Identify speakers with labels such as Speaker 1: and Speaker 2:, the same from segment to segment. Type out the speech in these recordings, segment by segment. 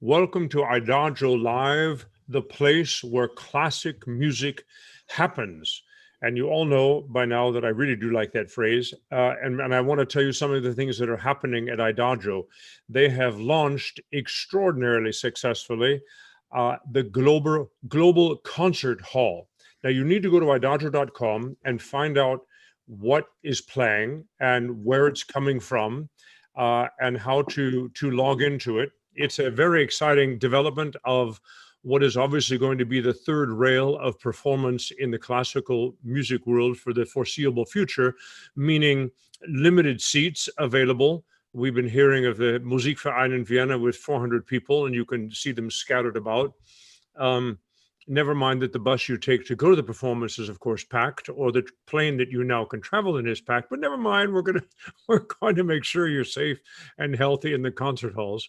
Speaker 1: Welcome to Idagio Live, the place where classic music happens. And you all know by now that I really do like that phrase. And I want to tell you some of the things that are happening at Idagio. They have launched extraordinarily successfully the global concert hall. Now you need to go to idagio.com and find out what is playing and where it's coming from and how to log into it. It's a very exciting development of what is obviously going to be the third rail of performance in the classical music world for the foreseeable future, meaning limited seats available. We've been hearing of the Musikverein in Vienna with 400 people, and you can see them scattered about. Never mind that the bus you take to go to the performance is, of course, packed, or the plane that you now can travel in is packed. But never mind, we're going to make sure you're safe and healthy in the concert halls,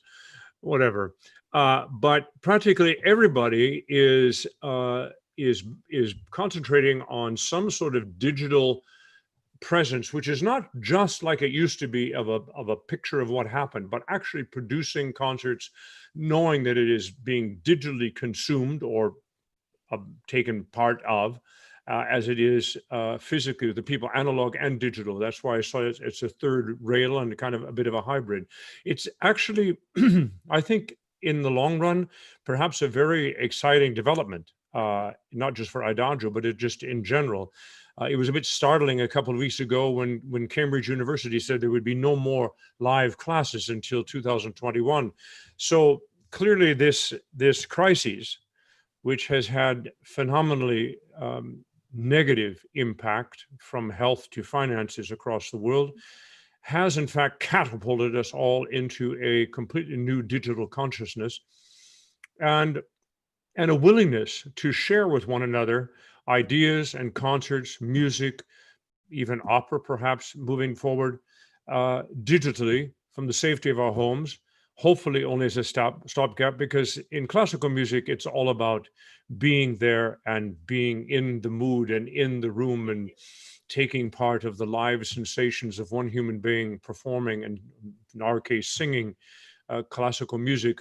Speaker 1: whatever. But practically everybody is concentrating on some sort of digital presence, which is not just like it used to be of a picture of what happened, but actually producing concerts, knowing that it is being digitally consumed or taken part of, as it is physically, the people, analog and digital. That's why I saw it's a third rail and kind of a bit of a hybrid. It's actually, I think, in the long run, perhaps a very exciting development, not just for Idagio, but just in general. It was a bit startling a couple of weeks ago when Cambridge University said there would be no more live classes until 2021. So clearly this crisis, which has had phenomenally negative impact from health to finances across the world, has in fact catapulted us all into a completely new digital consciousness and a willingness to share with one another ideas and concerts, music, even opera perhaps moving forward digitally from the safety of our homes, hopefully only as a stopgap, because in classical music, it's all about being there and being in the mood and in the room and taking part of the live sensations of one human being performing, and in our case, singing classical music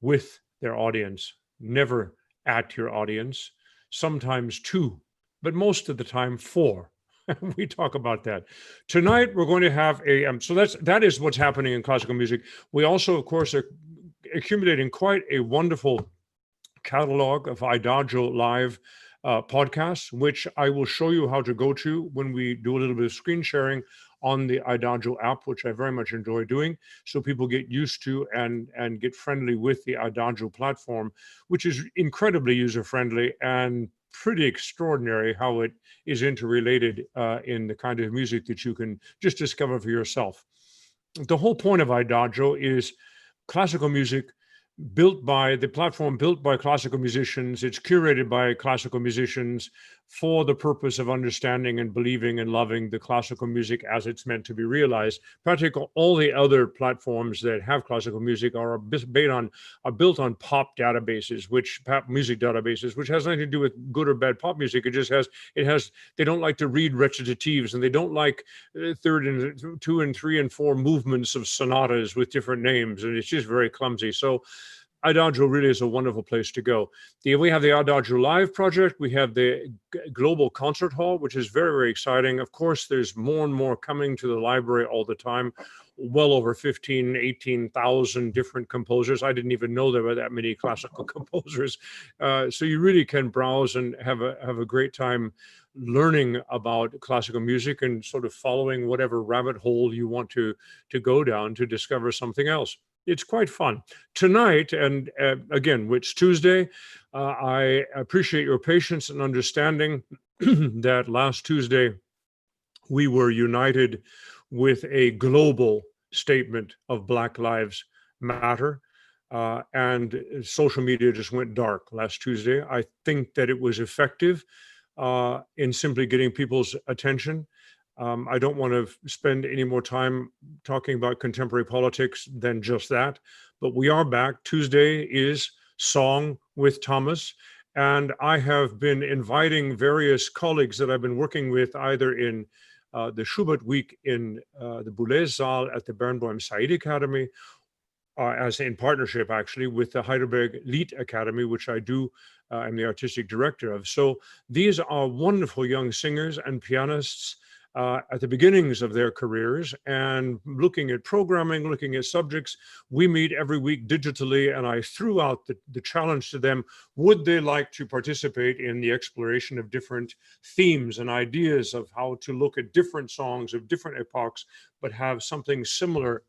Speaker 1: with their audience, never at your audience, sometimes two, but most of the time four. We talk about that. Tonight, we're going to have so that is what's happening in classical music. We also, of course, are accumulating quite a wonderful catalog of Idagio Live podcasts, which I will show you how to go to when we do a little bit of screen sharing on the Idagio app, which I very much enjoy doing, so people get used to and get friendly with the Idagio platform, which is incredibly user-friendly and pretty extraordinary how it is interrelated in the kind of music that you can just discover for yourself. The whole point of Idagio is classical music built by classical musicians. It's curated by classical musicians for the purpose of understanding and believing and loving the classical music as it's meant to be realized. Practically all the other platforms that have classical music are built on pop databases, pop music databases, which has nothing to do with good or bad pop music. They don't like to read recitatives, and they don't like third and two and three and four movements of sonatas with different names, and it's just very clumsy. So Idagio really is a wonderful place to go. We have the Idagio Live project. We have the Global Concert Hall, which is very, very exciting. Of course, there's more and more coming to the library all the time. Well over 18,000 different composers. I didn't even know there were that many classical composers. So you really can browse and have a great time learning about classical music and sort of following whatever rabbit hole you want to go down to discover something else. It's quite fun. Tonight, and again, which Tuesday, I appreciate your patience and understanding that last Tuesday we were united with a global statement of Black Lives Matter, and social media just went dark last Tuesday. I think that it was effective in simply getting people's attention. I don't want to spend any more time talking about contemporary politics than just that, but we are back. Tuesday is Song with Thomas, and I have been inviting various colleagues that I've been working with either in the Schubert Week in the Boulez Saal at the Barenboim Said Academy, as in partnership actually with the Heidelberg Lied Academy, which I do. I'm the artistic director of. So these are wonderful young singers and pianists at the beginnings of their careers, and looking at programming, looking at subjects. We meet every week digitally, and I threw out the challenge to them: would they like to participate in the exploration of different themes and ideas of how to look at different songs of different epochs, but have something similar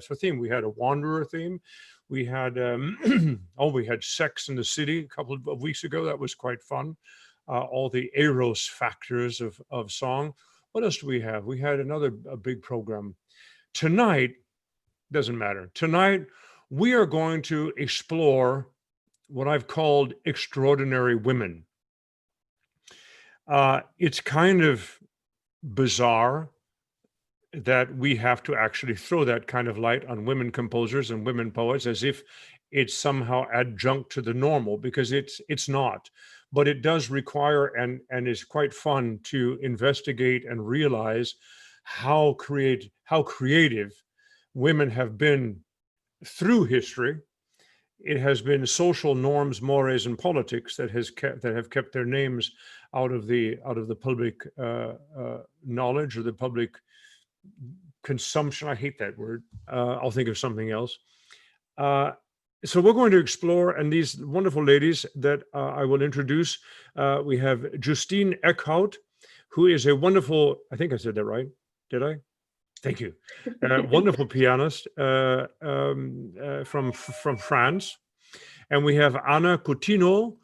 Speaker 1: for theme? We had a wanderer theme. We had we had Sex in the City a couple of weeks ago. That was quite fun. All the eros factors of song. What else do we have? We had a big program. Tonight, doesn't matter. Tonight, we are going to explore what I've called extraordinary women. It's kind of bizarre that we have to actually throw that kind of light on women composers and women poets as if it's somehow adjunct to the normal, because it's not. But it does require and is quite fun to investigate and realize how creative women have been through history. It has been social norms, mores, and politics that have kept their names out of the public knowledge, or the public consumption. I hate that word. I'll think of something else. So we're going to explore, and these wonderful ladies that I will introduce. We have Justine Eckhart, who is a wonderful, I think I said that right. Did I? Thank you. Wonderful pianist from France. And we have Anna Coutinho.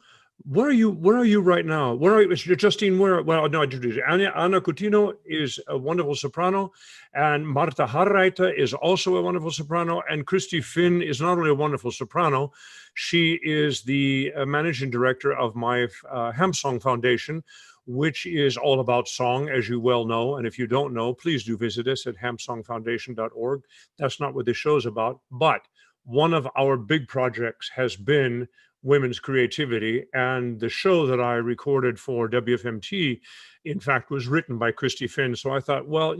Speaker 1: Where are you right now? Where are you, Justine? Well, no, I introduced you. Anna Coutinho is a wonderful soprano, and Marta Harreiter is also a wonderful soprano, and Christie Finn is not only a wonderful soprano, she is the managing director of my Hampson Foundation, which is all about song, as you well know. And if you don't know, please do visit us at hampsongfoundation.org. That's not what this show's about, but one of our big projects has been women's creativity, and the show that I recorded for WFMT, in fact, was written by Christie Finn. So I thought, well,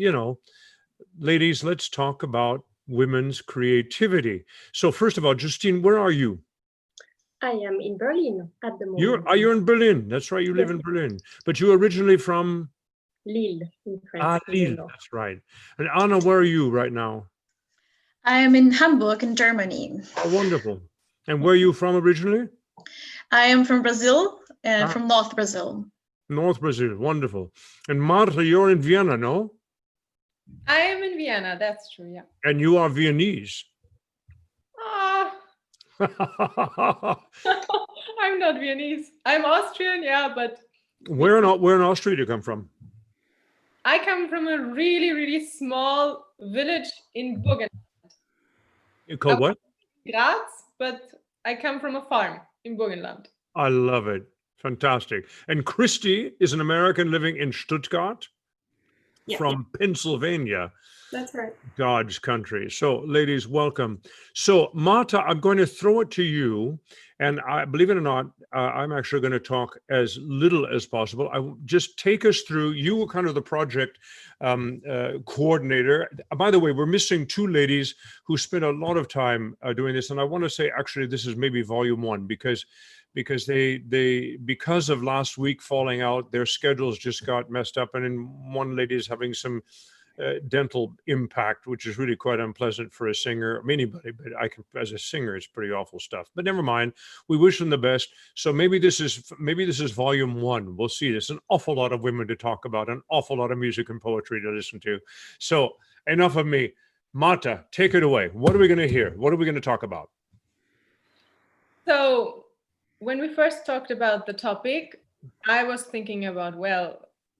Speaker 1: ladies, let's talk about women's creativity. So first of all, Justine, where are you?
Speaker 2: I am in Berlin at the moment.
Speaker 1: You're in Berlin. That's right. You live in Berlin, but you're originally from
Speaker 2: Lille in France.
Speaker 1: Lille. That's right. And Anna, where are you right now?
Speaker 3: I am in Hamburg in Germany.
Speaker 1: Oh, wonderful. And where are you from originally?
Speaker 3: I am from Brazil, from North Brazil.
Speaker 1: North Brazil, wonderful. And Marta, you're in Vienna, no?
Speaker 4: I am in Vienna, that's true, yeah.
Speaker 1: And you are Viennese.
Speaker 4: I'm not Viennese. I'm Austrian, yeah, but...
Speaker 1: Where in Austria do you come from?
Speaker 4: I come from a really, really small village in Burgenland.
Speaker 1: You call what?
Speaker 4: Graz, but I come from a farm in Burgenland.
Speaker 1: I love it. Fantastic. And Christie is an American living in Stuttgart from Pennsylvania.
Speaker 2: That's right.
Speaker 1: God's country. So, ladies, welcome. So, Marta, I'm going to throw it to you. And believe it or not, I'm actually going to talk as little as possible. Just take us through. You were kind of the project coordinator. By the way, we're missing two ladies who spent a lot of time doing this. And I want to say, actually, this is maybe volume one, because of last week falling out, their schedules just got messed up. And then one lady is having some dental impact, which is really quite unpleasant for a singer. I mean, anybody, but as a singer, it's pretty awful stuff. But never mind. We wish them the best. So maybe this is volume one. We'll see. There's an awful lot of women to talk about, an awful lot of music and poetry to listen to. So enough of me. Marta, take it away. What are we going to hear? What are we going to talk about?
Speaker 4: So when we first talked about the topic, I was thinking about,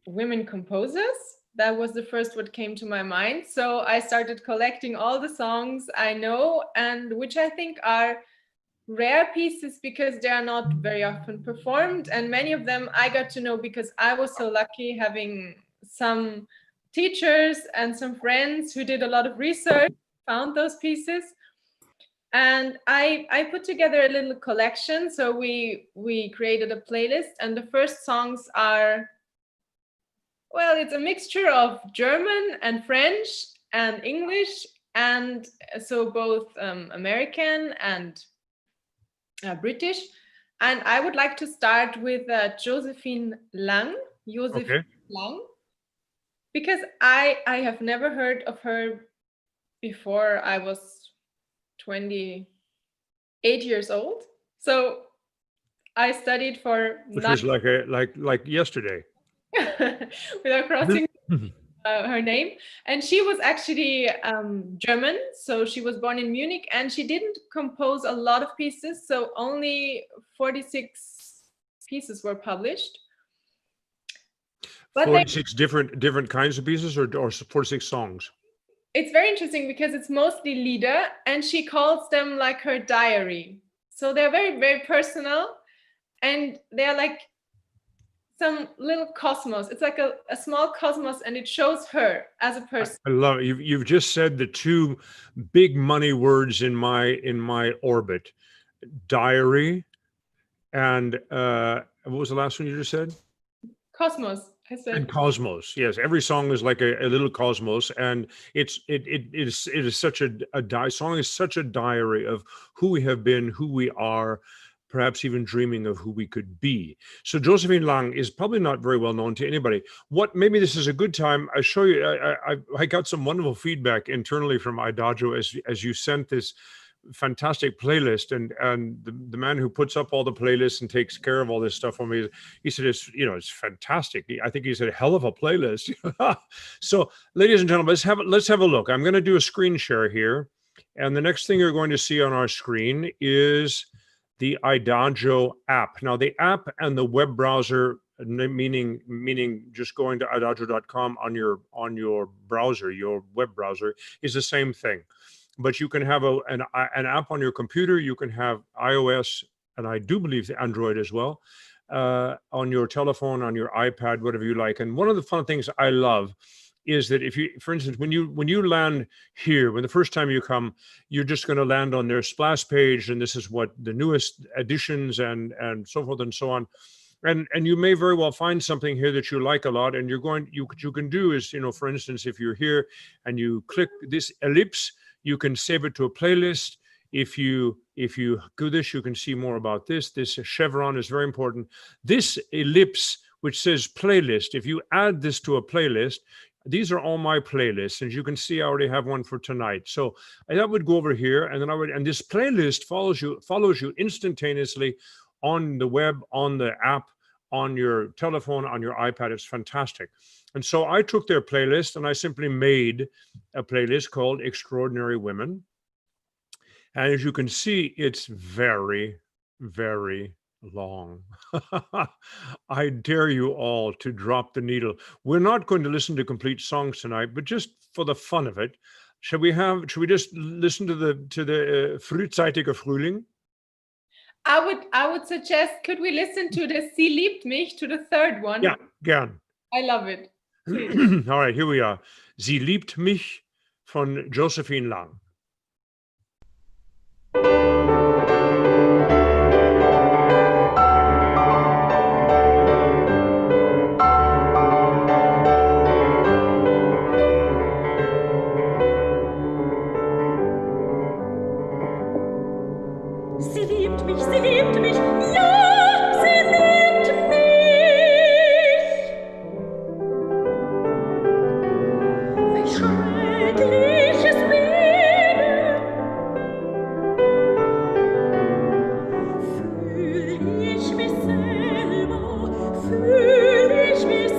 Speaker 4: women composers. That was the first what came to my mind. So I started collecting all the songs I know, and which I think are rare pieces because they are not very often performed. And many of them I got to know because I was so lucky having some teachers and some friends who did a lot of research, found those pieces. And I put together a little collection. So we created a playlist, and the first songs are, it's a mixture of German and French and English and so both American and British. And I would like to start with Josephine Lang, Lang, because I have never heard of her before I was 28 years old. So I studied for
Speaker 1: which was like yesterday.
Speaker 4: without crossing her name. And she was actually German, so she was born in Munich, and she didn't compose a lot of pieces, so only 46 pieces were published. But
Speaker 1: 46 different kinds of pieces, or 46 songs?
Speaker 4: It's very interesting because it's mostly Lieder, and she calls them like her diary. So they're very, very personal, and they're like some little cosmos. It's like a small cosmos, and it shows her as a person.
Speaker 1: I love it. You've just said the two big money words in my orbit: diary, and what was the last one you just said?
Speaker 4: Cosmos. I said.
Speaker 1: And cosmos. Yes, every song is like a little cosmos, and it is such a song is such a diary of who we have been, who we are, perhaps even dreaming of who we could be. So Josephine Lang is probably not very well known to anybody. Maybe this is a good time. I show you. I got some wonderful feedback internally from Idagio as you sent this fantastic playlist, and the man who puts up all the playlists and takes care of all this stuff for me, he said it's fantastic. I think he said a hell of a playlist. So ladies and gentlemen, let's have a look. I'm going to do a screen share here, and the next thing you're going to see on our screen is the Idagio app. Now the app and the web browser, meaning just going to idagio.com on your browser, your web browser, is the same thing. But you can have an app on your computer. You can have iOS, and I do believe Android as well, on your telephone, on your iPad, whatever you like. And one of the fun things I love is that if you, for instance, when you land here, when the first time you come, you're just going to land on their splash page, and this is what the newest editions and so forth and so on. And you may very well find something here that you like a lot, and what you can do is, for instance, if you're here and you click this ellipse, you can save it to a playlist. If you do this, you can see more about this. This chevron is very important. This ellipse, which says playlist, if you add this to a playlist, these are all my playlists, and you can see I already have one for tonight. So I would go over here, and then and this playlist follows you instantaneously on the web, on the app, on your telephone, on your iPad. It's fantastic. And so I took their playlist and I simply made a playlist called Extraordinary Women. And as you can see, it's very, very long. I dare you all to drop the needle. We're not going to listen to complete songs tonight, but just for the fun of it, should we just listen to the Frühzeitiger Frühling?
Speaker 4: I would suggest, could we listen to the Sie liebt mich, to the third one?
Speaker 1: Yeah, gern.
Speaker 4: I love it.
Speaker 1: All right, here we are. Sie liebt mich von Josephine Lang.
Speaker 5: Sie liebt mich, ja, sie liebt mich. Welch schreckliches Leben. Fühl ich mich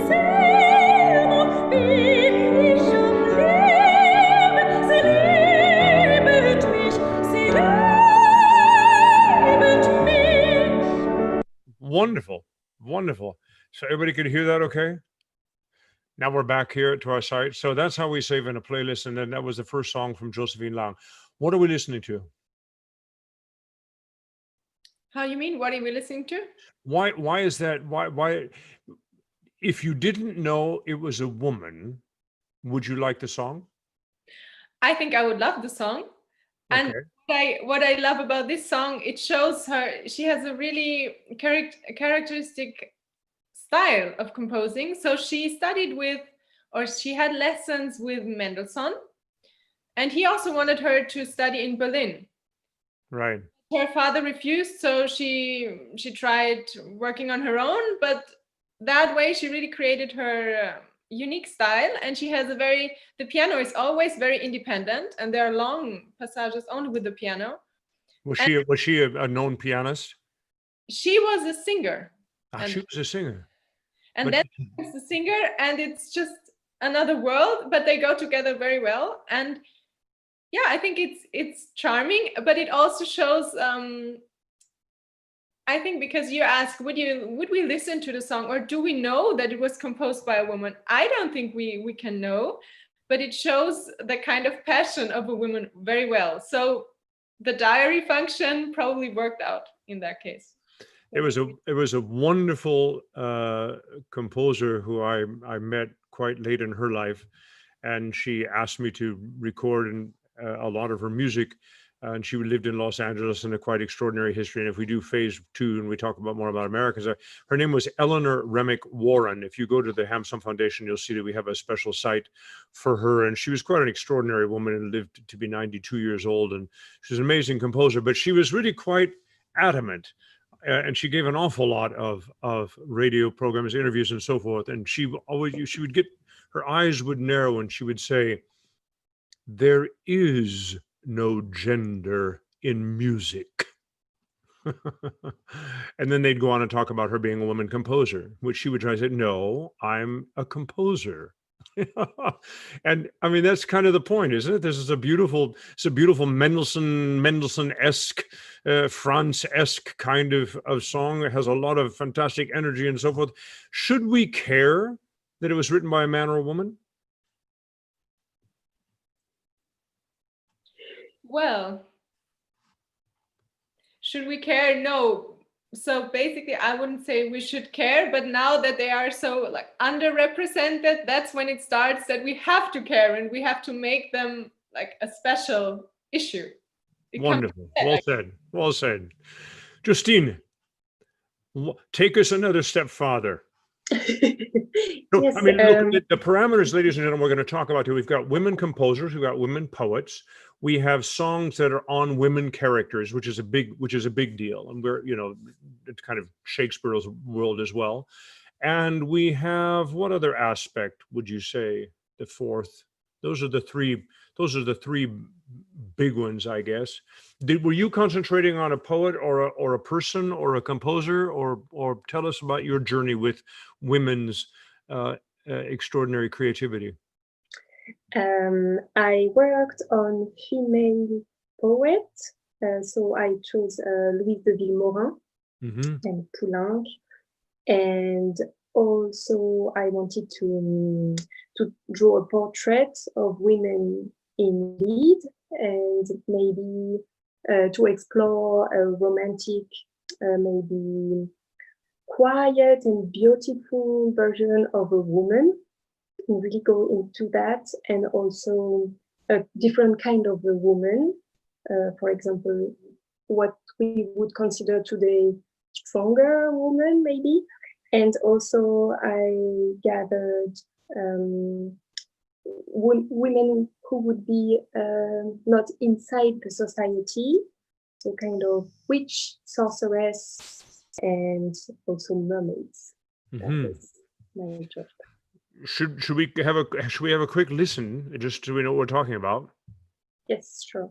Speaker 5: selber, bin ich am Leben. Sie liebt mich, sie liebt mich.
Speaker 1: Wonderful, wonderful. So everybody could hear that okay? Now we're back here to our site. So that's how we save in a playlist. And then that was the first song from Josephine Lang. What are we listening to?
Speaker 4: How you mean? What are we listening to?
Speaker 1: Why is that? Why? If you didn't know it was a woman, would you like the song?
Speaker 4: I think I would love the song. And what I love about this song, it shows her, she has a really characteristic style of composing. So she studied with, or she had lessons with Mendelssohn. And he also wanted her to study in Berlin.
Speaker 1: Right.
Speaker 4: Her father refused, so she tried working on her own, but that way she really created her unique style, and she has the piano is always very independent, and there are long passages only with the piano.
Speaker 1: Was she a known pianist?
Speaker 4: She was a singer.
Speaker 1: She was a singer.
Speaker 4: And
Speaker 1: But-
Speaker 4: then it's the singer, and it's just another world, but they go together very well. And yeah, I think it's charming, but it also shows, I think, because you ask, would we listen to the song, or do we know that it was composed by a woman? I don't think we can know, but it shows the kind of passion of a woman very well. So the diary function probably worked out in that case.
Speaker 1: It was a wonderful composer who I met quite late in her life, and she asked me to record a lot of her music. And she lived in Los Angeles in a quite extraordinary history. And if we do phase 2 and we talk more about Americans, her name was Eleanor Remick Warren. If you go to the Hampson Foundation, you'll see that we have a special site for her. And she was quite an extraordinary woman and lived to be 92 years old. And she's an amazing composer, but she was really quite adamant. And she gave an awful lot of radio programs, interviews, and so forth. And she would get, her eyes would narrow, and she would say, "There is no gender in music." And then they'd go on and talk about her being a woman composer, which she would try to say, "No, I'm a composer." And I mean, that's kind of the point, isn't it? This is a beautiful Mendelssohn-esque, Franz-esque kind of song. It has a lot of fantastic energy and so forth. Should we care that it was written by a man or a woman?
Speaker 4: Well, should we care? No. So basically, I wouldn't say we should care, but now that they are so like underrepresented, that's when it starts that we have to care, and we have to make them like a special issue.
Speaker 1: Wonderful. Well said. Well said. Justine, take us another step farther.
Speaker 2: Yes,
Speaker 1: I mean, look, the parameters, ladies and gentlemen, we're going to talk about here. We've got women composers, we've got women poets, we have songs that are on women characters, which is a big deal, and we're, it's kind of Shakespeare's world as well. And we have, what other aspect would you say? The fourth. Those are the three big ones, I guess. Were you concentrating on a poet or a person or a composer, or tell us about your journey with women's extraordinary creativity?
Speaker 2: I worked on female poets, so I chose Louise de Villemorin and Poulenc, and also I wanted to draw a portrait of women in lead, and maybe to explore a romantic, maybe quiet and beautiful version of a woman, and really go into that, and also a different kind of a woman, for example, what we would consider today stronger woman, maybe. And also I gathered women who would be not inside the society, so kind of witch, sorceress, and also mermaids. That is my interest.
Speaker 1: Should we have a quick listen, just so we know what we're talking about?
Speaker 2: Yes, sure.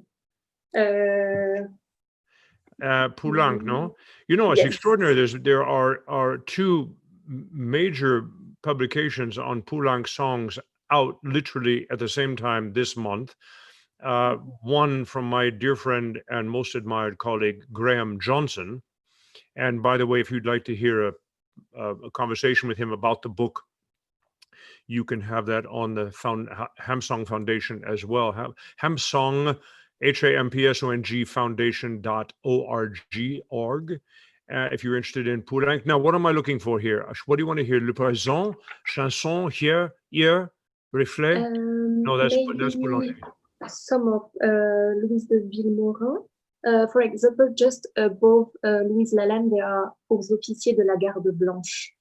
Speaker 1: Poulenc, no? It's
Speaker 2: Yes.
Speaker 1: extraordinary. There are two major publications on Poulenc songs out literally at the same time this month. One from my dear friend and most admired colleague, Graham Johnson. And by the way, if you'd like to hear a conversation with him about the book, you can have that on the Hampson Foundation as well. Hampson, HAMPSONG Foundation.org. If you're interested in Poulenc. Now, what am I looking for here? What do you want to hear? Le présent, chanson, here, reflet? No, that's Poulenc.
Speaker 2: Some of Louise de Villemorin. For example, just above Louise Lalande, there are Aux officiers de la Garde Blanche.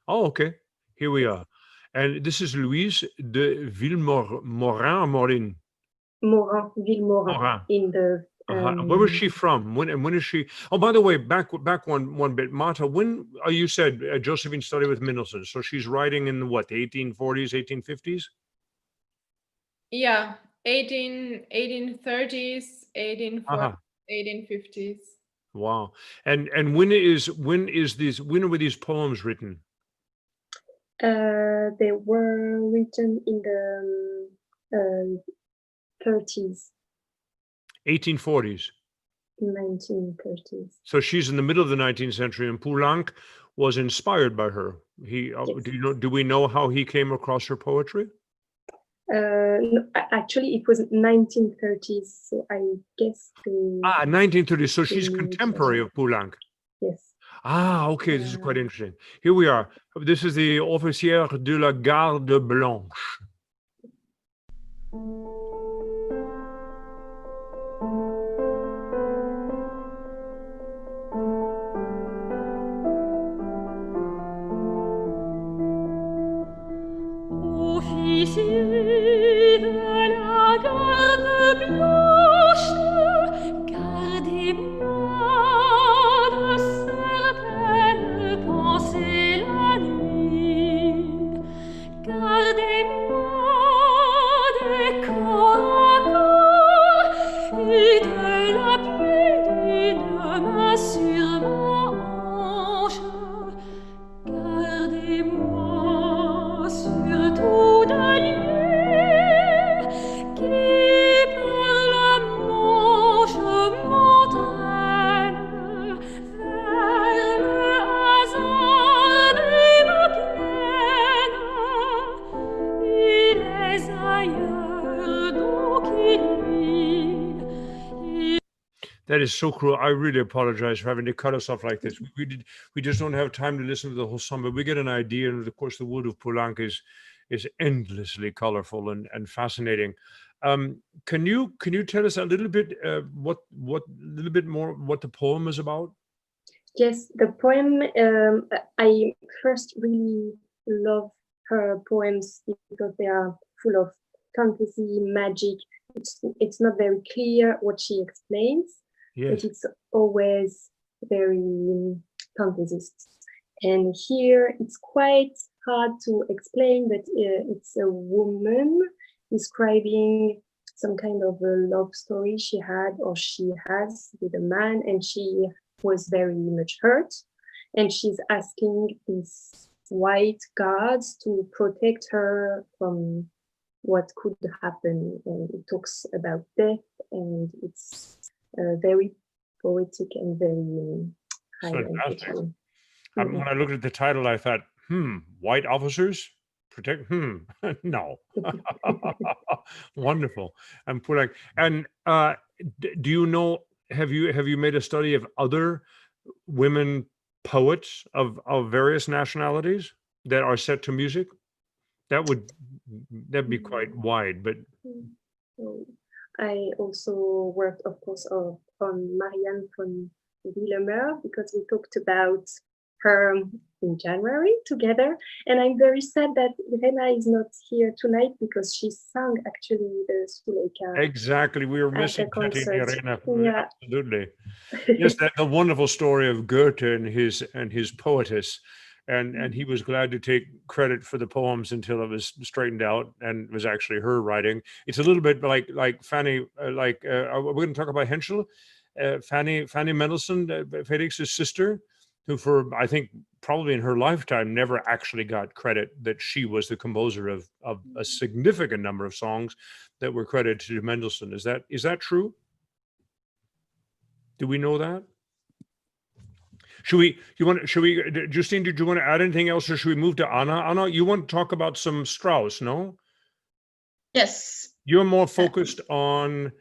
Speaker 1: Oh, okay. Here we are. And this is Louise de Villemorin.
Speaker 2: Morin, Villemorin,
Speaker 1: Morin.
Speaker 2: in the.
Speaker 1: Where was she from? When is she? Oh, by the way, back one bit, Marta. When you said Josephine studied with Mendelssohn, so she's writing in what, the 1840s, 1850s?
Speaker 4: Yeah, 1830s, 1840s, 1850s.
Speaker 1: Wow. And when were these poems written?
Speaker 2: They were written in the 30s.
Speaker 1: 1840s.
Speaker 2: 1930s.
Speaker 1: So she's in the middle of the 19th century, and Poulenc was inspired by her. Yes. Do we know how he came across her poetry?
Speaker 2: No, actually, it was 1930s, so I guess.
Speaker 1: 1930s. So she's contemporary of Poulenc.
Speaker 2: Yes.
Speaker 1: Okay, this is quite interesting. Here we are. This is the Officière de la Garde Blanche.
Speaker 5: Officier de la garde blanche, gardez-moi de certaines pensées la nuit. Gardez-moi des corps à corps et de l'appui d'une main sur ma hanche. Gardez-moi surtout de lui qui par la Manche m'entraîne vers le hasard de ma plaine. Il est ailleurs donc il vit.
Speaker 1: That is so cruel. I really apologize for having to cut us off like this. We just don't have time to listen to the whole song, but we get an idea. And of course, the wood of Poulenc is endlessly colorful and fascinating. Can you tell us a little bit more what the poem is about?
Speaker 2: Yes, the poem. I first really love her poems because they are full of fantasy, magic. It's not very clear what she explains.
Speaker 1: Yes.
Speaker 2: But it's always very fantasist. And here it's quite hard to explain, but it's a woman describing some kind of a love story she had or she has with a man, and she was very much hurt. And she's asking these white guards to protect her from what could happen. And it talks about death, and it's very poetic and very high.
Speaker 1: When I looked at the title, I thought, white officers protect, no. Wonderful. And Poulenc. And do you know, have you made a study of other women poets of various nationalities that are set to music? That'd be quite wide, but
Speaker 2: I also worked, of course, on Marianne von Willemer, because we talked about her in January together. And I'm very sad that Irena is not here tonight because she sang actually the Suleika.
Speaker 1: Exactly. We were missing Ketty and Irena.
Speaker 2: Yeah.
Speaker 1: Absolutely. Yes, that the wonderful story of Goethe and his poetess. And he was glad to take credit for the poems until it was straightened out and it was actually her writing. It's a little bit like Fanny, we're going to talk about Henschel, Fanny Mendelssohn, Felix's sister, who for, I think, probably in her lifetime, never actually got credit that she was the composer of a significant number of songs that were credited to Mendelssohn. Is that true? Do we know that? Justine, did you want to add anything else, or should we move to Anna? Anna, you want to talk about some Strauss, no?
Speaker 3: Yes.
Speaker 1: You're more focused on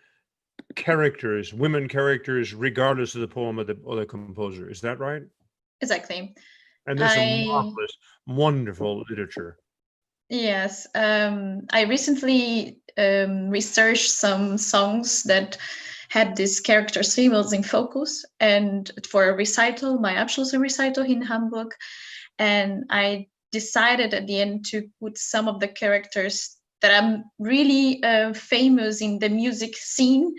Speaker 1: characters, women characters, regardless of the poem or the composer. Is that right?
Speaker 3: Exactly.
Speaker 1: And there's some marvelous, wonderful literature.
Speaker 3: Yes. I recently researched some songs that had these characters, females in focus, and for a recital, my Abschluss recital in Hamburg. And I decided at the end to put some of the characters that are really famous in the music scene,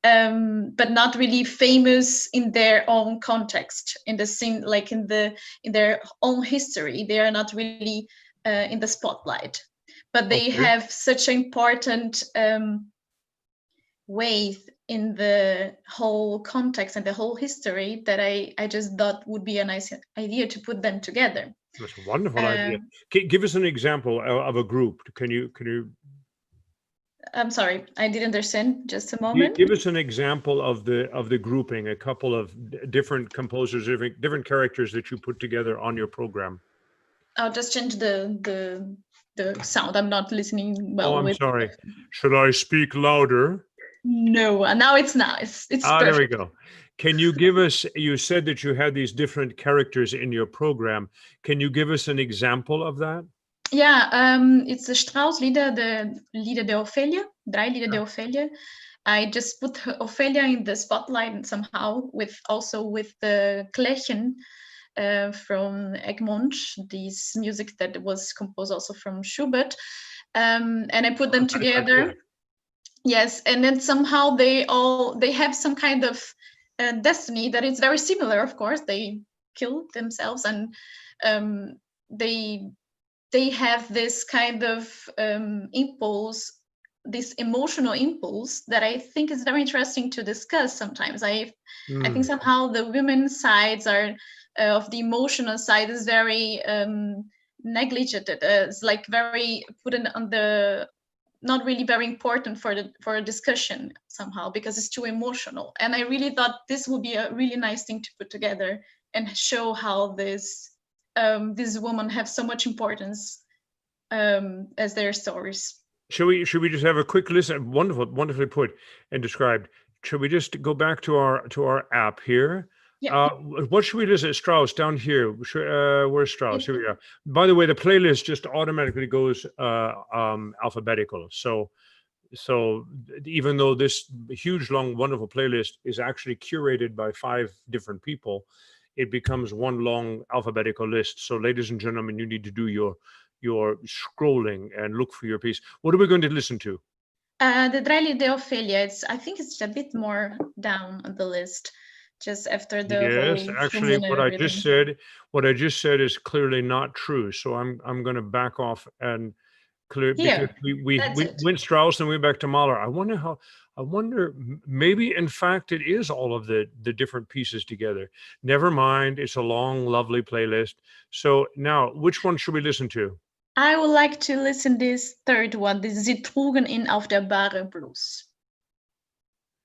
Speaker 3: but not really famous in their own context, in the scene, like in their own history. They are not really in the spotlight, but they have such an important weight in the whole context and the whole history that I just thought would be a nice idea to put them together.
Speaker 1: That's a wonderful idea. Give us an example of a group. Can you?
Speaker 3: I'm sorry, I didn't understand. Just a moment.
Speaker 1: Give us an example of the grouping. A couple of different composers, different characters that you put together on your program.
Speaker 3: I'll just change the sound. I'm not listening well.
Speaker 1: Oh, I'm sorry. Should I speak louder?
Speaker 3: No, now it's perfect.
Speaker 1: There we go. Can you give us, you said that you had these different characters in your program. Can you give us an example of that?
Speaker 3: Yeah, it's the Strauss Lieder, the Lieder der Ophelia, 3 Lieder der Ophelia. I just put Ophelia in the spotlight somehow, with the Glechen from Egmont, this music that was composed also from Schubert. And I put them together. Yes, and then somehow they have some kind of destiny that is very similar. Of course, they kill themselves, and they have this kind of impulse, this emotional impulse that I think is very interesting to discuss sometimes. I think somehow the women's sides are of the emotional side is very negligent. It's like very put in on the not really very important for a discussion somehow, because it's too emotional. And I really thought this would be a really nice thing to put together and show how this women have so much importance as their stories.
Speaker 1: Should we just have a quick listen? Wonderfully put and described. Should we just go back to our app here?
Speaker 3: Yeah.
Speaker 1: What should we listen? Strauss down here. Where's Strauss? Here we are. By the way, the playlist just automatically goes alphabetical. So even though this huge, long, wonderful playlist is actually curated by 5 different people, it becomes one long alphabetical list. So, ladies and gentlemen, you need to do your scrolling and look for your piece. What are we going to listen to?
Speaker 3: The 3 Lieder der Ophelia. I think it's a bit more down on the list. Just after the
Speaker 1: yes, actually, what I just said is clearly not true. So I'm going to back off and clear, because we went Strauss and we went back to Mahler. I wonder maybe in fact it is all of the different pieces together. Never mind, it's a long, lovely playlist. So now, which one should we listen to?
Speaker 3: I would like to listen this third one. This Sie trugen ihn auf der Bahre bloß.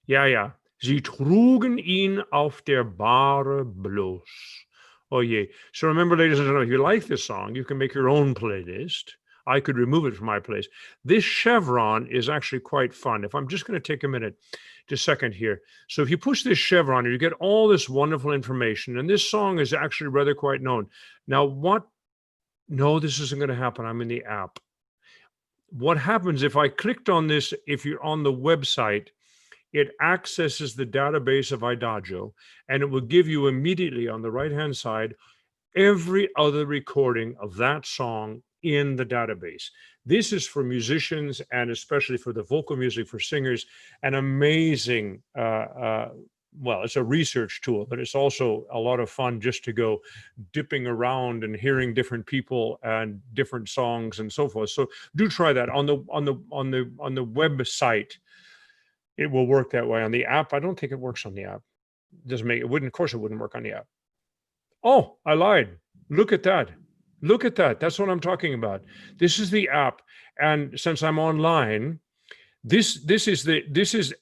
Speaker 1: Yeah. Sie trugen ihn auf der Bahre bloß. Oh, yeah. So remember, ladies and gentlemen, if you like this song, you can make your own playlist. I could remove it from my place. This chevron is actually quite fun. If I'm just going to take a second here. So if you push this chevron, you get all this wonderful information. And this song is actually rather quite known. Now, no, this isn't going to happen. I'm in the app. What happens if I clicked on this, if you're on the website, it accesses the database of Idagio, and it will give you immediately on the right-hand side every other recording of that song in the database. This is for musicians, and especially for the vocal music for singers, an amazing, well, it's a research tool, but it's also a lot of fun just to go dipping around and hearing different people and different songs and so forth. So do try that on the website. It will work that way. On the app, I don't think it works on the app. Of course it wouldn't work on the app. Oh, I lied. Look at that. That's what I'm talking about. This is the app. And since I'm online, this is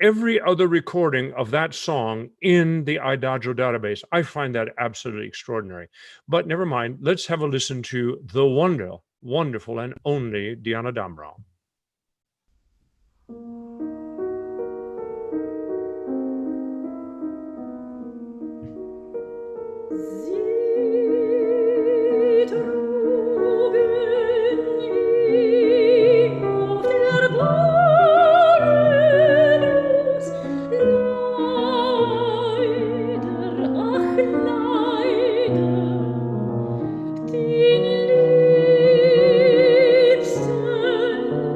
Speaker 1: every other recording of that song in the Idagio database. I find that absolutely extraordinary. But never mind. Let's have a listen to the wonderful and only Diana Dambrau.
Speaker 5: Den liebsten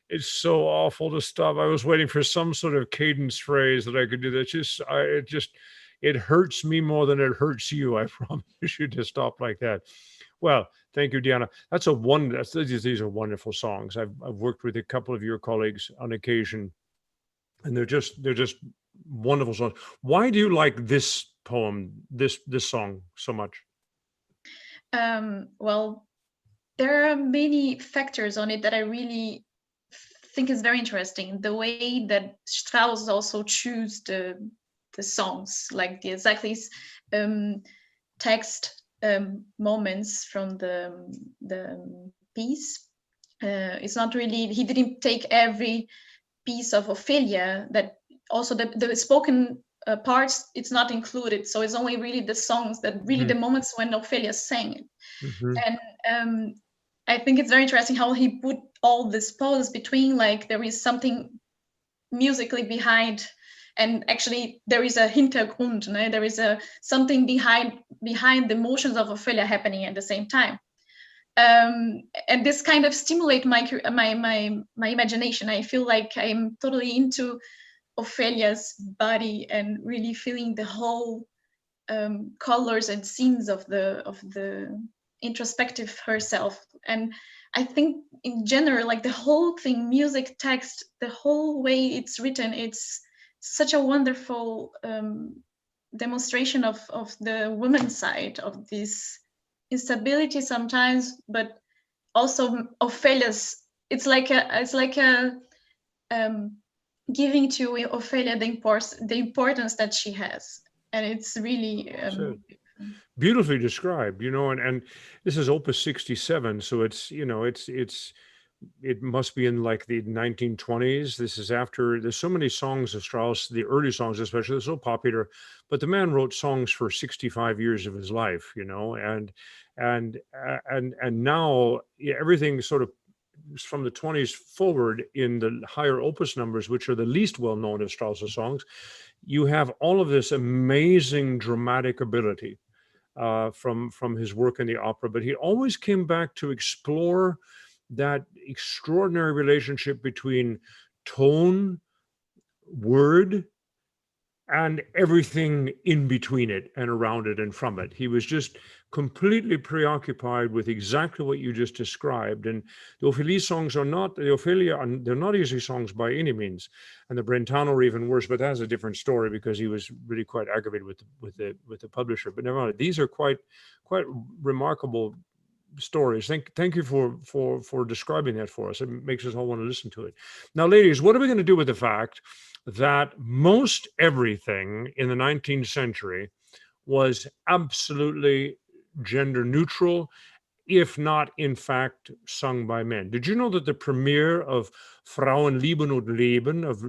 Speaker 1: It's so awful to stop. I was waiting for some sort of cadence phrase that I could do. That it hurts me more than it hurts you. I promise you to stop like that. Well, thank you, Diana. These are wonderful songs. I've worked with a couple of your colleagues on occasion, and they're just wonderful songs. Why do you like this poem, this song so much?
Speaker 3: Well, there are many factors on it that I really think is very interesting. The way that Strauss also choose the songs, like the exactly text moments from the piece. It's not really, he didn't take every piece of Ophelia, that also the spoken parts, it's not included. So it's only really the songs that really the moments when Ophelia sang it. And I think it's very interesting how he put all this pause between, like there is something musically behind, and actually there is a Hintergrund, no? There is something behind the emotions of Ophelia happening at the same time. And this kind of stimulate my imagination. I feel like I'm totally into Ophelia's body and really feeling the whole colors and scenes of the introspective herself. And I think in general, like the whole thing, music, text, the whole way it's written, it's such a wonderful demonstration of the woman's side of this instability sometimes, but also Ophelia's. It's like a giving to Ophelia the importance that she has, and it's really
Speaker 1: beautifully described, and this is Opus 67, so it must be in like the 1920s. This is after, there's so many songs of Strauss, the early songs especially, they're so popular, but the man wrote songs for 65 years of his life, and now everything sort of from the 20s forward in the higher opus numbers, which are the least well known of Strauss's songs, you have all of this amazing dramatic ability from his work in the opera, but he always came back to explore that extraordinary relationship between tone, word, and everything in between it and around it and from it. He was just completely preoccupied with exactly what you just described. And the Ophelia songs they're not easy songs by any means. And the Brentano are even worse, but that's a different story because he was really quite aggravated with the publisher. But never mind, these are quite remarkable stories. Thank you for describing that for us. It makes us all want to listen to it. Now, ladies, what are we going to do with the fact that most everything in the 19th century was absolutely gender neutral, if not in fact sung by men? Did you know that the premiere of Frauen lieben und leben of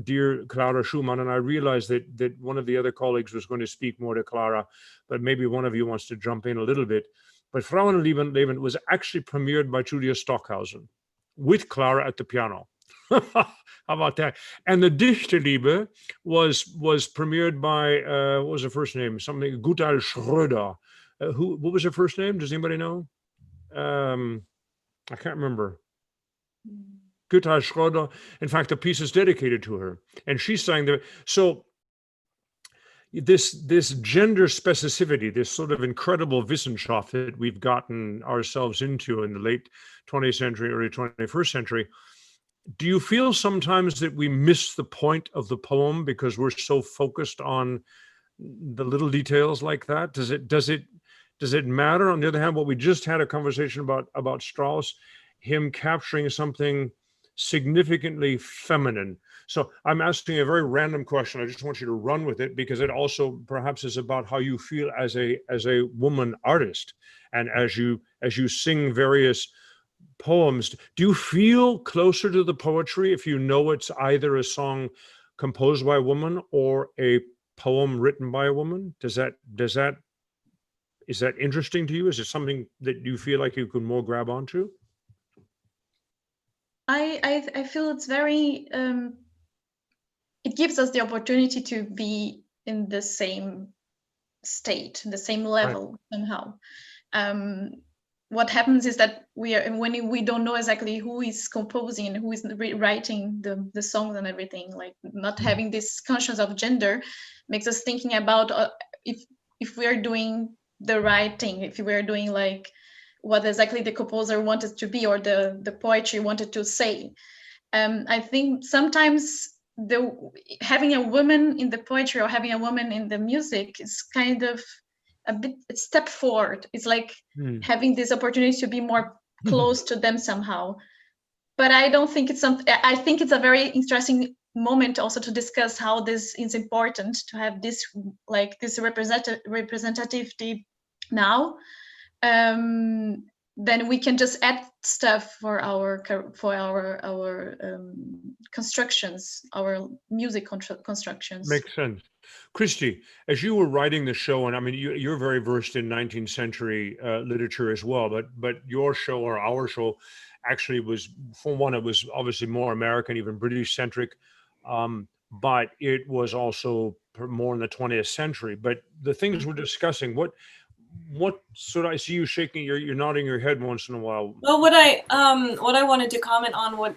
Speaker 1: dear Clara Schumann, and I realized that one of the other colleagues was going to speak more to Clara, but maybe one of you wants to jump in a little bit, but Frauen lieben und leben was actually premiered by Julia Stockhausen with Clara at the piano. How about that? And the Dichterliebe was premiered by what was her first name? Something Gutal Schröder. What was her first name? Does anybody know? I can't remember. Gutal Schröder. In fact, the piece is dedicated to her, and she sang there. So this gender specificity, this sort of incredible Wissenschaft that we've gotten ourselves into in the late 20th century, early 21st century. Do you feel sometimes that we miss the point of the poem because we're so focused on the little details like that? Does it matter? On the other hand, what we just had a conversation about Strauss, him capturing something significantly feminine. So I'm asking a very random question. I just want you to run with it because it also perhaps is about how you feel as a woman artist, and as you sing various poems, do you feel closer to the poetry if you know it's either a song composed by a woman or a poem written by a woman? Is that interesting to you? Is it something that you feel like you can more grab onto?
Speaker 3: I feel it's very, it gives us the opportunity to be in the same state, the same level somehow. What happens is that when we don't know exactly who is composing and who is writing the songs and everything, like not having this conscience of gender makes us thinking about if we are doing the right thing, if we are doing like what exactly the composer wanted to be or the poetry wanted to say. I think sometimes having a woman in the poetry or having a woman in the music is kind of a step forward. It's like having this opportunity to be more close to them somehow. But I don't think it's something. I think it's a very interesting moment also to discuss how this is important to have this representativity now. Then we can just add stuff for our constructions, our music constructions.
Speaker 1: Makes sense. Christie, as you were writing the show, and I mean, you're very versed in 19th century literature as well, but your show or our show actually was, for one, it was obviously more American, even British centric, but it was also more in the 20th century. But the things we're discussing, what sort of, I see you shaking, you're nodding your head once in a while.
Speaker 6: Well, what I wanted to comment on what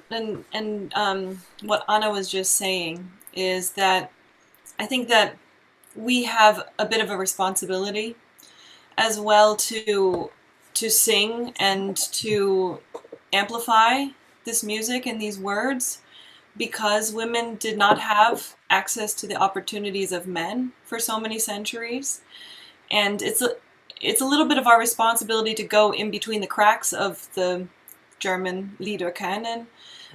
Speaker 6: Anna was just saying is that I think that we have a bit of a responsibility as well to sing and to amplify this music and these words, because women did not have access to the opportunities of men for so many centuries. And it's a little bit of our responsibility to go in between the cracks of the German Lieder canon,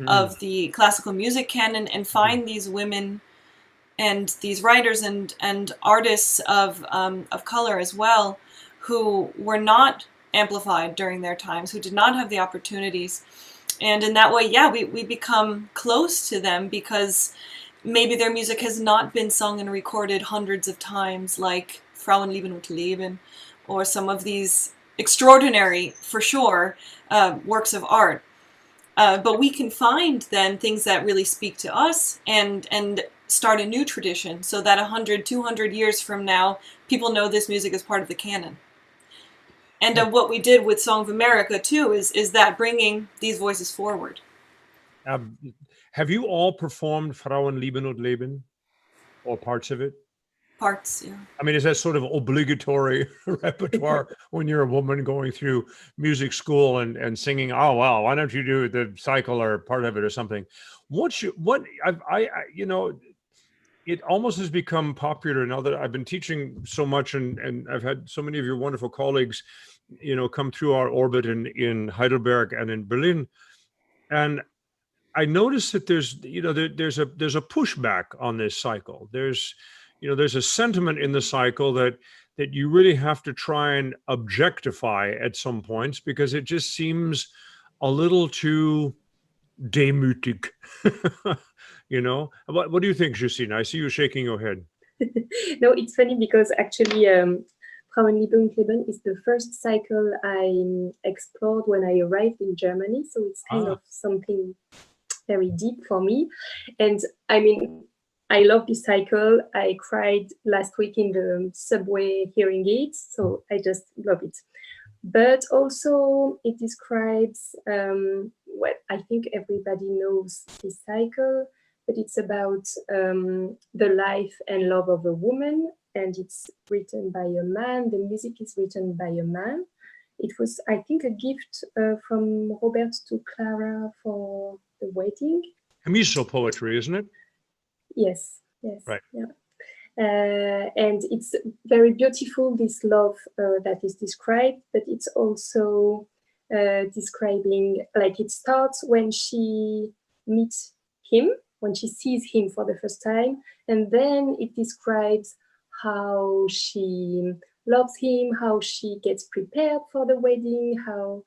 Speaker 6: of the classical music canon, and find these women and these writers and artists of color as well, who were not amplified during their times, who did not have the opportunities. And in that way, yeah, we become close to them because maybe their music has not been sung and recorded hundreds of times, like Frauen lieben und leben, or some of these extraordinary, for sure, works of art. But we can find then things that really speak to us and start a new tradition so that 100, 200 years from now, people know this music is part of the canon. And what we did with Song of America too is that bringing these voices forward.
Speaker 1: Have you all performed Frauen lieben und leben, or parts of it?
Speaker 6: Parts, yeah.
Speaker 1: I mean, is that sort of obligatory repertoire when you're a woman going through music school and singing, oh, well, why don't you do the cycle or part of it or something? It almost has become popular now that I've been teaching so much and I've had so many of your wonderful colleagues, come through our orbit in Heidelberg and in Berlin. And I noticed that there's a pushback on this cycle. There's a sentiment in the cycle that you really have to try and objectify at some points because it just seems a little too demütig. What do you think, Justine? I see you shaking your head.
Speaker 2: No, it's funny because actually Frauen lieben und leben is the first cycle I explored when I arrived in Germany. So it's kind of something very deep for me. And I mean, I love this cycle. I cried last week in the subway hearing it. So I just love it. But also it describes what I think everybody knows this cycle, but it's about the life and love of a woman, and it's written by a man. The music is written by a man. It was, I think, a gift from Robert to Clara for the wedding.
Speaker 1: Chamiso poetry, isn't it?
Speaker 2: Yes.
Speaker 1: Right.
Speaker 2: Yeah. And it's very beautiful, this love that is described, but it's also describing, like it starts when she meets him, when she sees him for the first time, and then it describes how she loves him, how she gets prepared for the wedding, how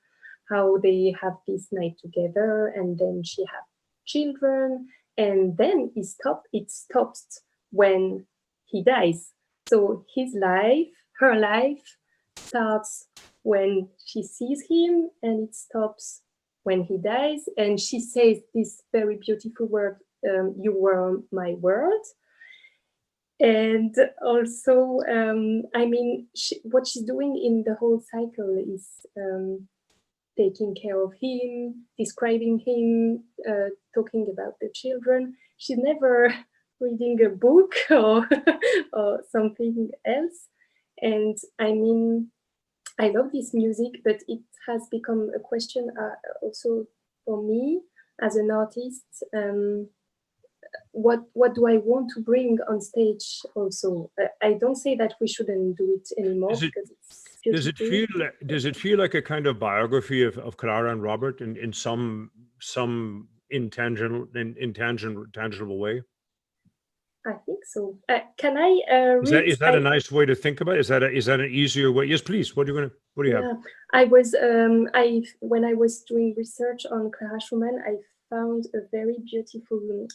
Speaker 2: how they have this night together, and then she have children, and then it stops when he dies. So his life, her life, starts when she sees him, and it stops when he dies. And she says this very beautiful word, "You were my world." And also, I mean, what she's doing in the whole cycle is taking care of him, describing him, talking about the children. She's never reading a book or, or something else. And I mean, I love this music, but it has become a question also for me as an artist. What do I want to bring on stage also? I don't say that we shouldn't do it anymore because it's beautiful.
Speaker 1: Does it feel like a kind of biography of Clara and Robert in some intangible way?
Speaker 2: I think so. Can I read?
Speaker 1: Is that a nice way to think about it? Is that an easier way? Yes, please. What do you have?
Speaker 2: I was when I was doing research on Clara Schumann, I found a very beautiful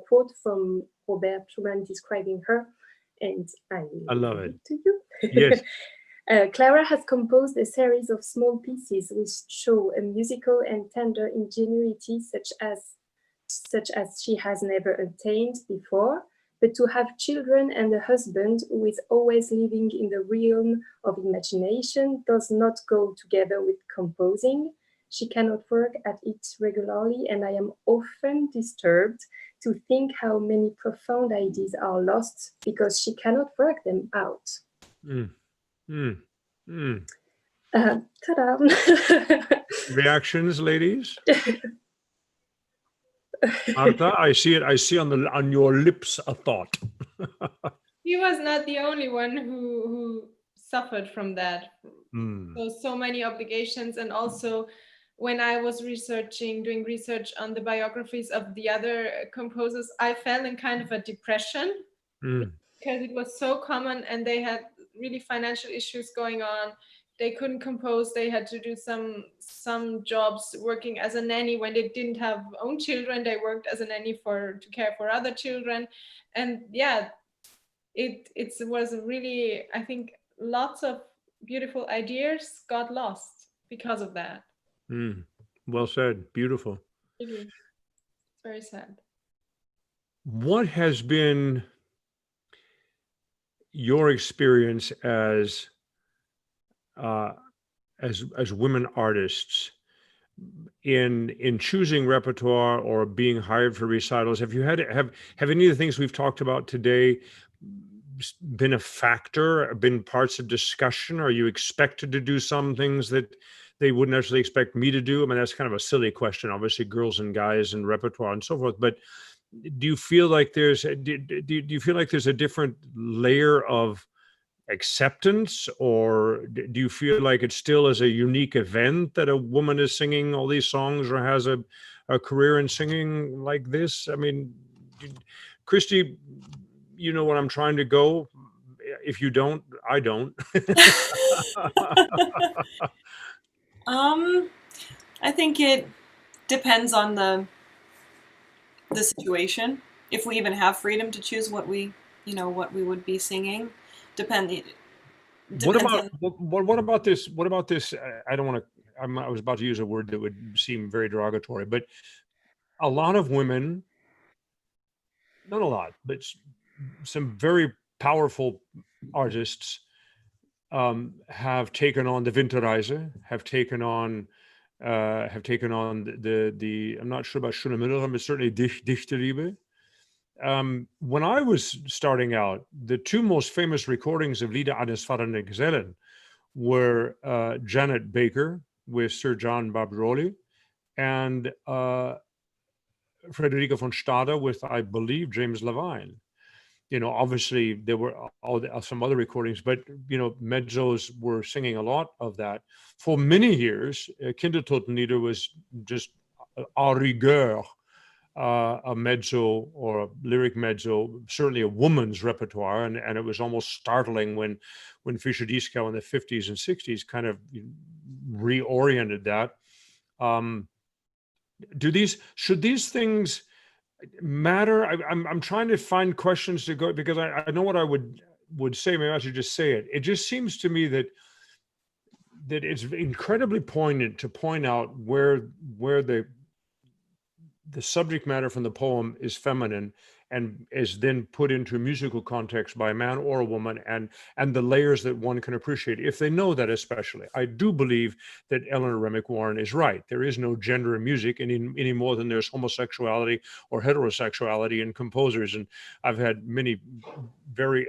Speaker 2: quote from Robert Schumann describing her, and I
Speaker 1: love it.
Speaker 2: To you.
Speaker 1: Yes.
Speaker 2: Clara has composed a series of small pieces which show a musical and tender ingenuity such as she has never attained before. But to have children and a husband who is always living in the realm of imagination does not go together with composing. She cannot work at it regularly, and I am often disturbed to think how many profound ideas are lost because she cannot work them out. Ta-da!
Speaker 1: Reactions, ladies? Marta, I see on your lips a thought.
Speaker 4: He was not the only one who suffered from that. So many obligations, and also when I was doing research on the biographies of the other composers, I fell in kind of a depression because it was so common, and they had really financial issues going on. They couldn't compose. They had to do some jobs working as a nanny when they didn't have own children. They worked as a nanny to care for other children. And yeah, it was really, I think, lots of beautiful ideas got lost because of that.
Speaker 1: Well said. Beautiful.
Speaker 4: Really, it's very sad.
Speaker 1: What has been your experience as women artists in choosing repertoire or being hired for recitals? Have any of the things we've talked about today been a factor, been parts of discussion? Are you expected to do some things that they wouldn't necessarily expect me to do? I mean, that's kind of a silly question, obviously, girls and guys and repertoire and so forth, but do you feel like there's a different layer of acceptance, or do you feel like it still is a unique event that a woman is singing all these songs or has a career in singing like this? I mean, Christie, you know what I'm trying to go. If you don't, I don't.
Speaker 6: I think it depends on the situation. If we even have freedom to choose what we would be singing.
Speaker 1: What about this? I don't want to. I was about to use a word that would seem very derogatory, but a lot of women, not a lot, but some very powerful artists have taken on the Winterreise, have taken on the I'm not sure about Schöne Mittelraum, but certainly Dichte Liebe. When I was starting out, the two most famous recordings of Lieder eines fahrenden Gesellen were Janet Baker with Sir John Barbaroli and Frederica von Stade with, I believe, James Levine. You know, obviously there were some other recordings, but, you know, mezzos were singing a lot of that. For many years, Kindertotenlieder was just à rigueur, a mezzo or a lyric mezzo, certainly a woman's repertoire. And it was almost startling when Fischer-Dieskau in the 50s and 60s kind of reoriented that. Should these things matter? I'm trying to find questions to go, because I know what I would say. Maybe I should just say it. It just seems to me that it's incredibly poignant to point out where the subject matter from the poem is feminine and is then put into a musical context by a man or a woman, and the layers that one can appreciate if they know that. Especially, I do believe that Eleanor Remick Warren is right. There is no gender in music any more than there's homosexuality or heterosexuality in composers. And I've had many very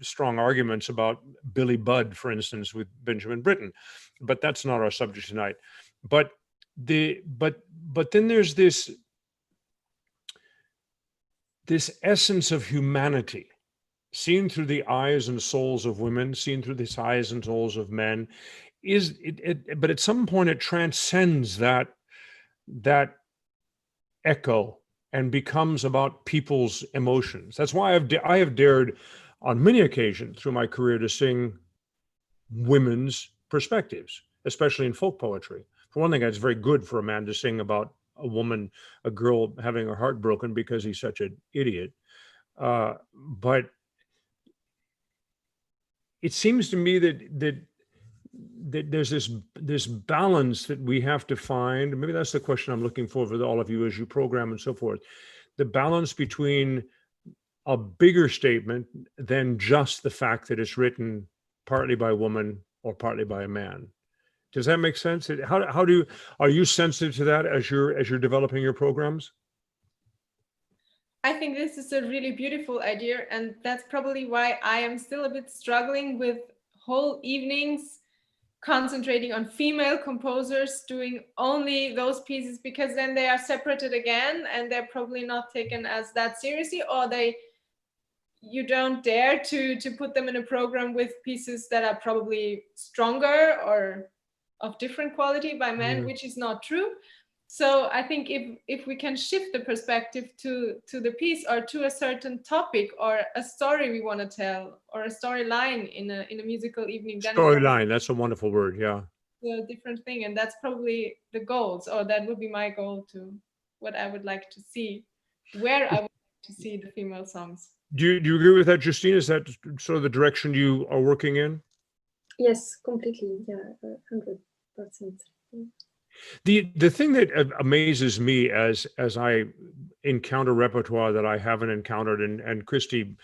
Speaker 1: strong arguments about Billy Budd, for instance, with Benjamin Britten, but that's not our subject tonight. But then there's this essence of humanity seen through the eyes and souls of women, seen through the eyes and souls of men. But at some point it transcends that echo and becomes about people's emotions. That's why I have dared on many occasions through my career to sing women's perspectives, especially in folk poetry. For one thing, it's very good for a man to sing about a girl having her heart broken because he's such an idiot. But it seems to me that there's this balance that we have to find. Maybe that's the question I'm looking for all of you as you program and so forth. The balance between a bigger statement than just the fact that it's written partly by a woman or partly by a man. Does that make sense? Are you sensitive to that as you're developing your programs?
Speaker 4: I think this is a really beautiful idea, and that's probably why I am still a bit struggling with whole evenings concentrating on female composers doing only those pieces, because then they are separated again and they're probably not taken as that seriously, or you don't dare to put them in a program with pieces that are probably stronger or of different quality by men, which is not true. So I think if we can shift the perspective to the piece or to a certain topic or a story we want to tell or a storyline in a musical evening, then
Speaker 1: storyline, that's a wonderful word. Yeah,
Speaker 4: a different thing, and that's probably the goals, or that would be my goal to what I would like to see, where I would like to see the female songs.
Speaker 1: Do you agree with that, Justine? Is that sort of the direction you are working in?
Speaker 2: Yes, completely. Yeah, 100%.
Speaker 1: The thing that amazes me as I encounter repertoire that I haven't encountered, and Christie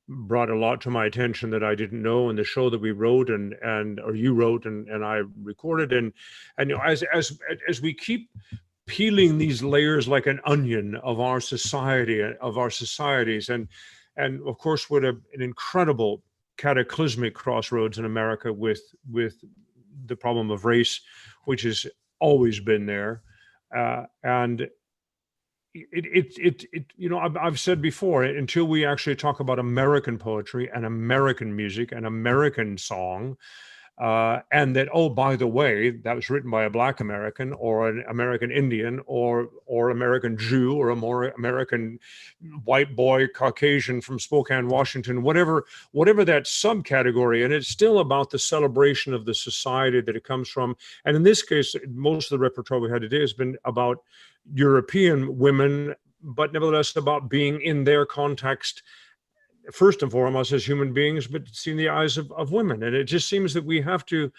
Speaker 1: brought a lot to my attention that I didn't know in the show that we wrote or you wrote and I recorded, and you know, as we keep peeling these layers like an onion of our society, of our societies, and of course with an incredible cataclysmic crossroads in America with the problem of race, which has always been there, and it you know, I've said before, until we actually talk about American poetry and American music and American song, and that, oh, by the way, that was written by a Black American or an American Indian or American Jew or a more American white boy, Caucasian from Spokane, Washington, whatever that subcategory. And it's still about the celebration of the society that it comes from. And in this case, most of the repertoire we had today has been about European women, but nevertheless about being in their context, first and foremost as human beings, but seeing the eyes of women. And it just seems that we have to,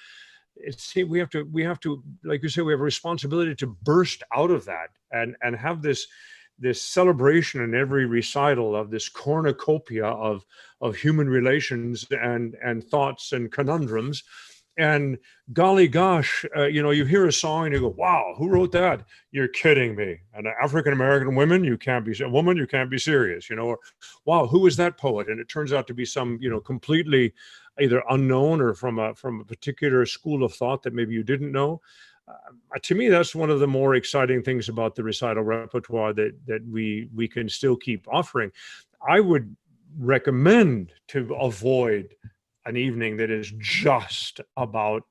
Speaker 1: like you say, we have a responsibility to burst out of that and have this celebration in every recital of this cornucopia of human relations and thoughts and conundrums. And golly gosh, you know, you hear a song and you go, wow, who wrote that? You're kidding me. An African-American woman, you can't be a woman, you can't be serious, you know, or wow, who is that poet? And it turns out to be some, you know, completely either unknown or from a particular school of thought that maybe you didn't know. To me, that's one of the more exciting things about the recital repertoire that we can still keep offering. I would recommend to avoid an evening that is just about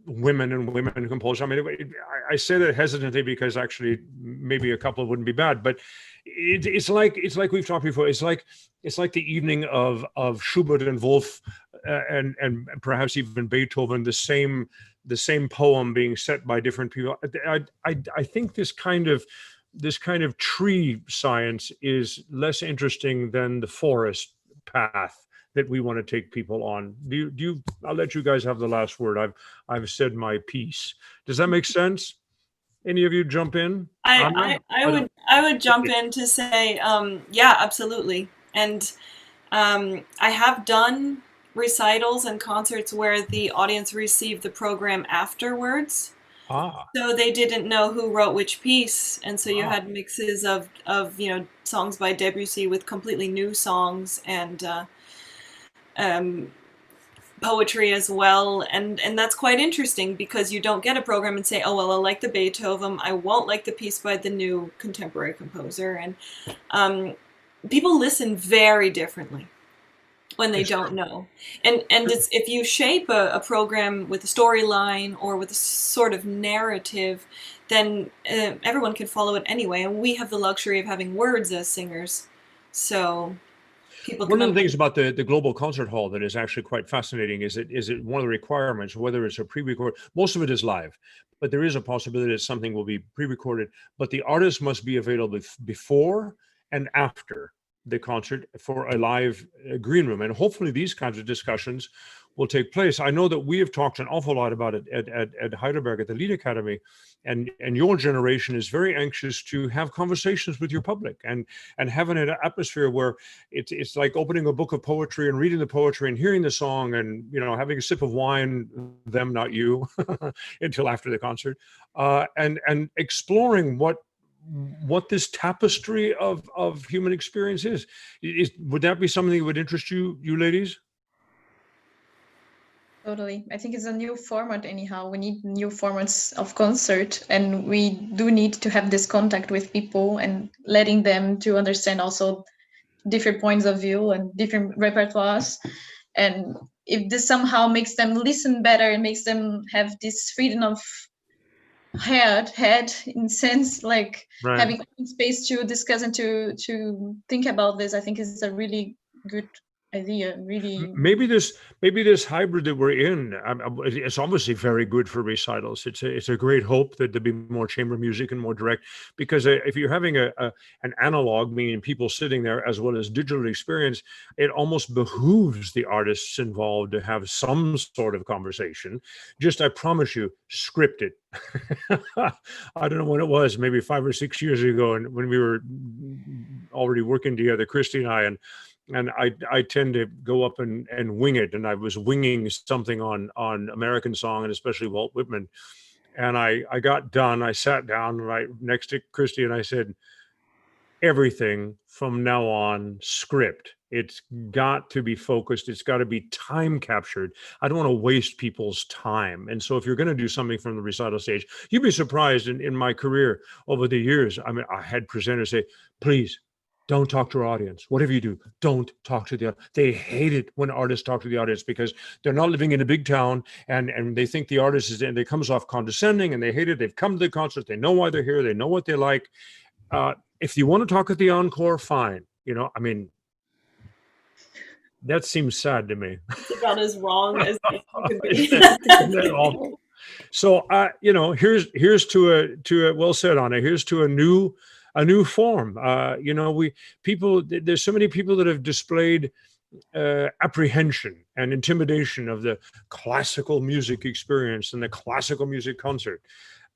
Speaker 1: women and women composers. I mean, I say that hesitantly because actually maybe a couple wouldn't be bad, but it's like we've talked before. It's like the evening of Schubert and Wolf and perhaps even Beethoven, the the same poem being set by different people. I think this kind of tree science is less interesting than the forest path that we want to take people on. I'll let you guys have the last word. I've said my piece. Does that make sense? Any of you jump in?
Speaker 6: I would jump in to say, yeah, absolutely. And I have done recitals and concerts where the audience received the program afterwards. So they didn't know who wrote which piece, and so you had mixes of songs by Debussy with completely new songs and poetry as well, and that's quite interesting because you don't get a program and say, oh well, I like the Beethoven, I won't like the piece by the new contemporary composer, and people listen very differently when they don't know. And it's, if you shape a program with a storyline or with a sort of narrative, then everyone can follow it anyway. And we have the luxury of having words as singers. So people can...
Speaker 1: One of the things about the Global Concert Hall that is actually quite fascinating is it one of the requirements, whether it's a pre-record, most of it is live, but there is a possibility that something will be pre-recorded, but the artist must be available before and after the concert for a live green room. And hopefully these kinds of discussions will take place. I know that we have talked an awful lot about it at Heidelberg at the Lied Academy, and your generation is very anxious to have conversations with your public and have an atmosphere where it's like opening a book of poetry and reading the poetry and hearing the song and having a sip of wine, them, not you, until after the concert, and exploring what this tapestry of human experience is. Would that be something that would interest you ladies?
Speaker 3: Totally. I think it's a new format anyhow. We need new formats of concert, and we do need to have this contact with people and letting them to understand also different points of view and different repertoires. And if this somehow makes them listen better and makes them have this freedom of head in sense, like having space to discuss and to think about this, I think is a really good idea. Really,
Speaker 1: maybe this hybrid that we're in, it's obviously very good for recitals. It's a great hope that there'll be more chamber music and more direct, because if you're having an analog, meaning people sitting there, as well as digital experience, it almost behooves the artists involved to have some sort of conversation. Just, I promise you, scripted. I don't know when it was, maybe 5 or 6 years ago, and when we were already working together, Christie and I, and I tend to go up and wing it. And I was winging something on American Song, and especially Walt Whitman. And I got done. I sat down right next to Christie and I said, everything from now on script. It's got to be focused. It's got to be time captured. I don't want to waste people's time. And so if you're going to do something from the recital stage, you'd be surprised in my career over the years. I mean, I had presenters say, please, don't talk to our audience. Whatever you do, don't talk to the audience. They hate it when artists talk to the audience because they're not living in a big town and they think the artist is, and they comes off condescending, and they hate it. They've come to the concert. They know why they're here. They know what they like. If you want to talk at the encore, fine. I mean, that seems sad to me.
Speaker 6: It's about as wrong as it could be.
Speaker 1: So, here's to a well said, Anna. Here's to a new form. There's so many people that have displayed apprehension and intimidation of the classical music experience and the classical music concert.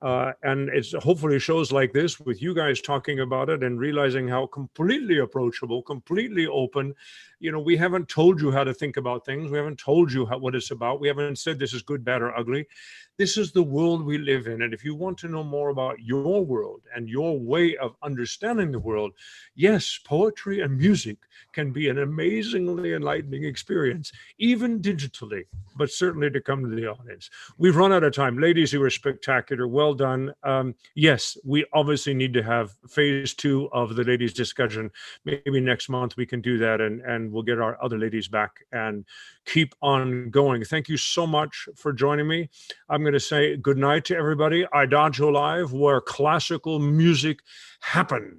Speaker 1: And it's hopefully shows like this with you guys talking about it and realizing how completely approachable, completely open. We haven't told you how to think about things. We haven't told you what it's about. We haven't said this is good, bad, or ugly. This is the world we live in. And if you want to know more about your world and your way of understanding the world, yes, poetry and music can be an amazingly enlightening experience, even digitally, but certainly to come to the audience. We've run out of time. Ladies, you were spectacular. Well done. Yes, we obviously need to have phase 2 of the ladies' discussion. Maybe next month we can do that, and we'll get our other ladies back and keep on going. Thank you so much for joining me. I'm going to say good night to everybody. Idagio Live, where classical music happens.